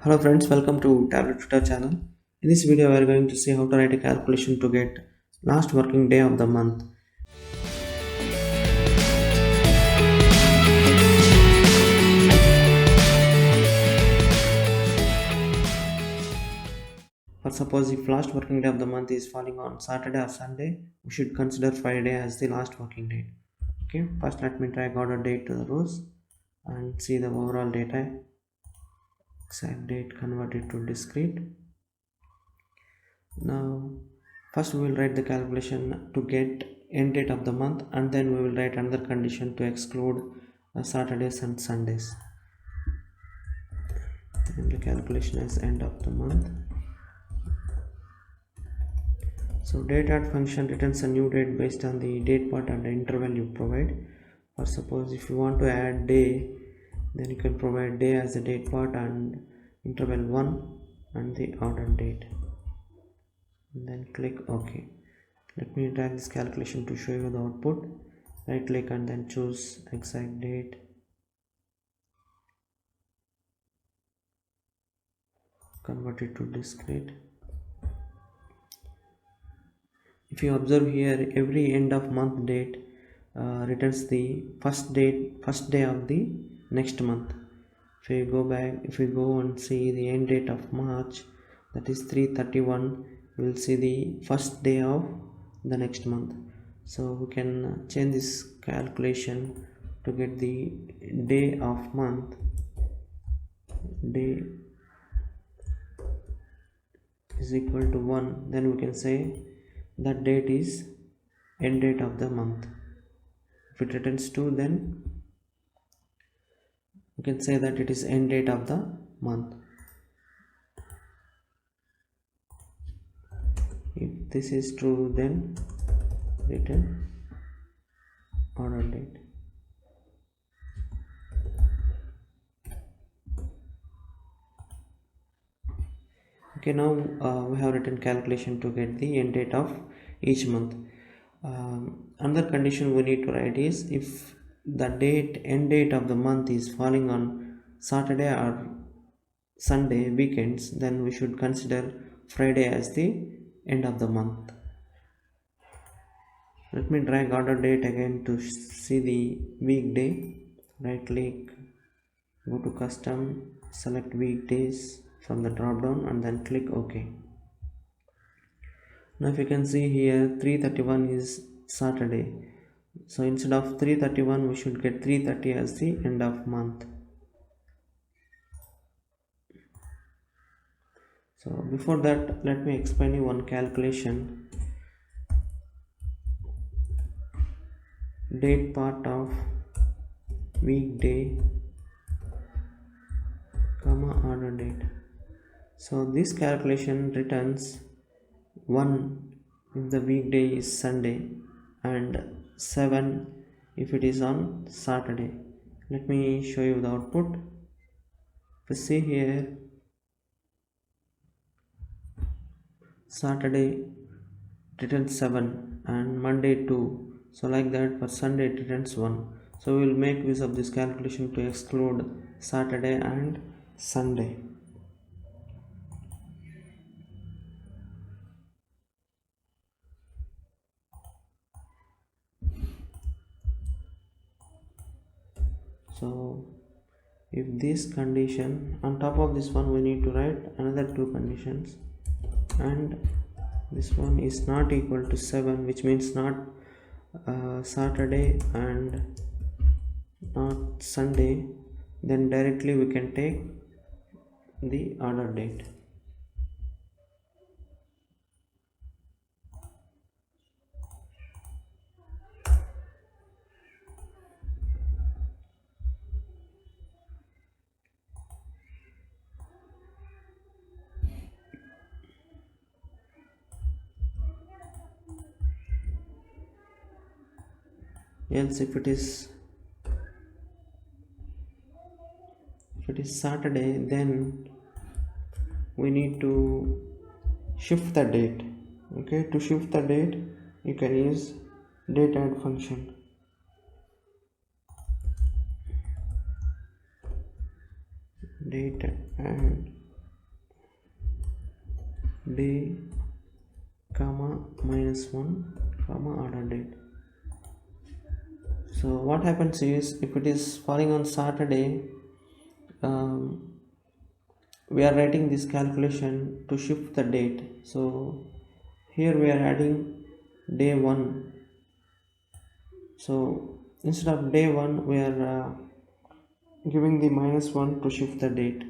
Hello friends, welcome to Tablet Tutor channel. In this video, we are going to see how to write a calculation to get last working day of the month. For suppose if last working day of the month is falling on Saturday or Sunday, we should consider Friday as the last working day. Okay, first let me drag order date to the rows and see the overall data. Exact date converted to discrete. Now first we will write the calculation to get end date of the month, and then we will write another condition to exclude Saturdays and Sundays. And the calculation is end of the month. So date add function returns a new date based on the date part and the interval you provide. For suppose if you want to add day, then you can provide day as the date part and interval 1 and the order date, and then click OK. Let me drag this calculation to show you the output. Right click and then choose exact date. Convert it to discrete. If you observe here, every end of month date returns the first day of the next month. If we go back, if we go and see the end date of March, that is 3/31, we will see the first day of the next month. So we can change this calculation to get the day of month. Day is equal to 1, then we can say that date is end date of the month. If it returns 2, then we can say that it is end date of the month. If this is true, then return order date. Okay, now we have written calculation to get the end date of each month. Another condition we need to write is if the end date of the month is falling on Saturday or Sunday weekends, then we should consider Friday as the end of the month. Let me drag order date again to see the weekday. Right click, go to custom, select weekdays from the drop down and then click OK. Now if you can see here, 3/31 is Saturday, so instead of 3/31 we should get 3/30 as the end of month. So before that, let me explain you one calculation. Date part of weekday comma order date. So this calculation returns 1 if the weekday is Sunday and 7 if it is on Saturday. Let me show you the output. If you see here, Saturday returns 7 and Monday 2, so like that for Sunday it returns 1. So we will make use of this calculation to exclude Saturday and Sunday. So if this condition, on top of this one we need to write another two conditions, and this one is not equal to 7, which means not Saturday and not Sunday, then directly we can take the order date. Else if it is Saturday, then we need to shift the date. Okay, to shift the date you can use date add function. Date add day comma -1 comma order date. So what happens is, if it is falling on Saturday, we are writing this calculation to shift the date. So here we are adding day 1. So instead of day 1, we are giving the -1 to shift the date.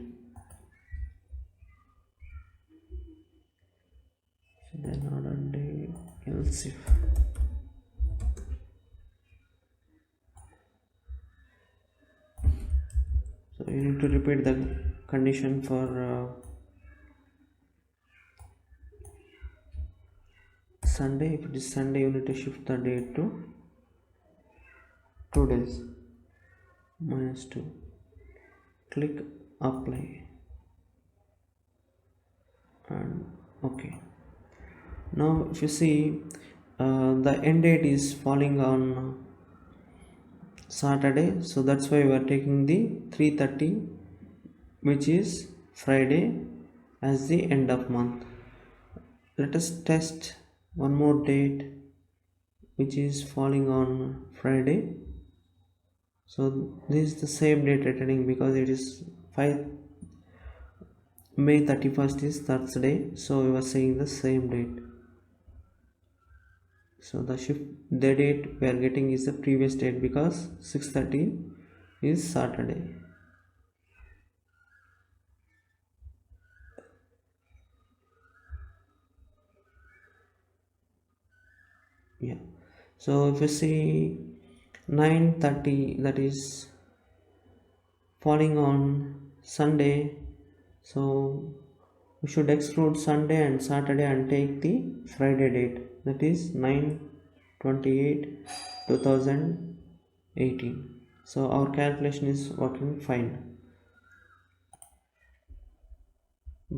So then order day else if. So you need to repeat the condition for Sunday. If it is Sunday, you need to shift the date to 2 days -2. Click apply and okay. Now if you see, the end date is falling on Saturday, so that's why we are taking the 3:30, which is Friday, as the end of month. Let us test one more date which is falling on Friday. So this is the same date returning because it is May 31st is Thursday, so we were saying the same date. So the date we are getting is the previous date because 6:30 is Saturday. Yeah, so if you see 9:30, that is falling on Sunday, so we should exclude Sunday and Saturday and take the Friday date, that is 9/28/2018. So our calculation is working fine.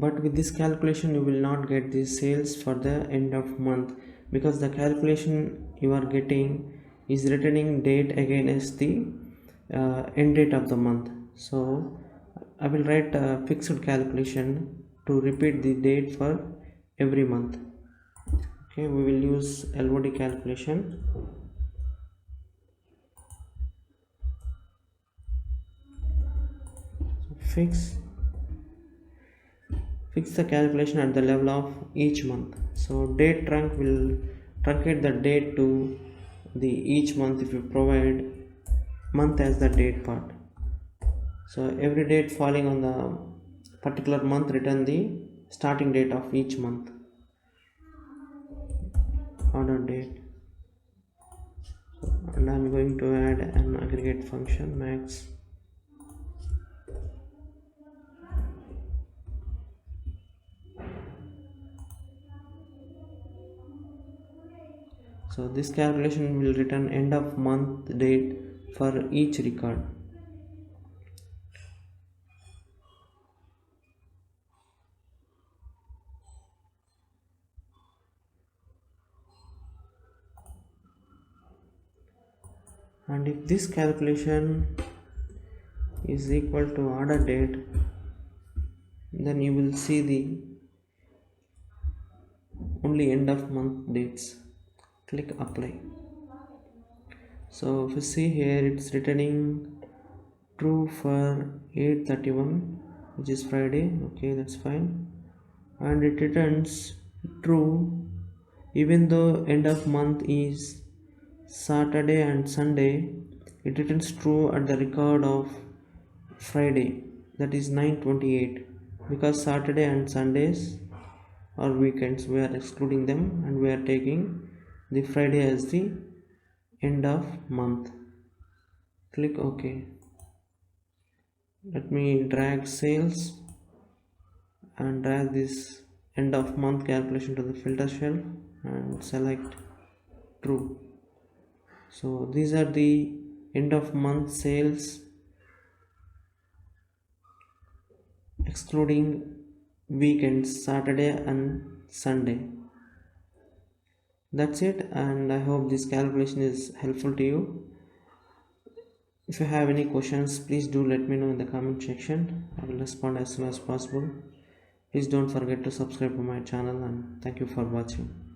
But with this calculation you will not get the sales for the end of month, because the calculation you are getting is returning date against the end date of the month. So I will write a fixed calculation to repeat the date for every month. Okay, we will use LOD calculation. Fix the calculation at the level of each month. So date trunc will truncate the date to the each month if you provide month as the date part. So every date falling on the particular month, return the starting date of each month. Order date. And I'm going to add an aggregate function max. So this calculation will return end of month date for each record. And if this calculation is equal to order date, then you will see the only end of month dates. Click apply. So if you see here, it's returning true for 8/31, which is Friday. Okay, that's fine. And it returns true even though end of month is Saturday and Sunday. It returns true at the record of Friday, that is 9/28, because Saturday and Sundays are weekends, we are excluding them and we are taking the Friday as the end of month. Click OK. Let me drag sales and drag this end of month calculation to the filter shelf and select true. So these are the end of month sales excluding weekends, Saturday and Sunday. That's it, and I hope this calculation is helpful to you. If you have any questions, please do let me know in the comment section. I will respond as soon as possible. Please don't forget to subscribe to my channel, and thank you for watching.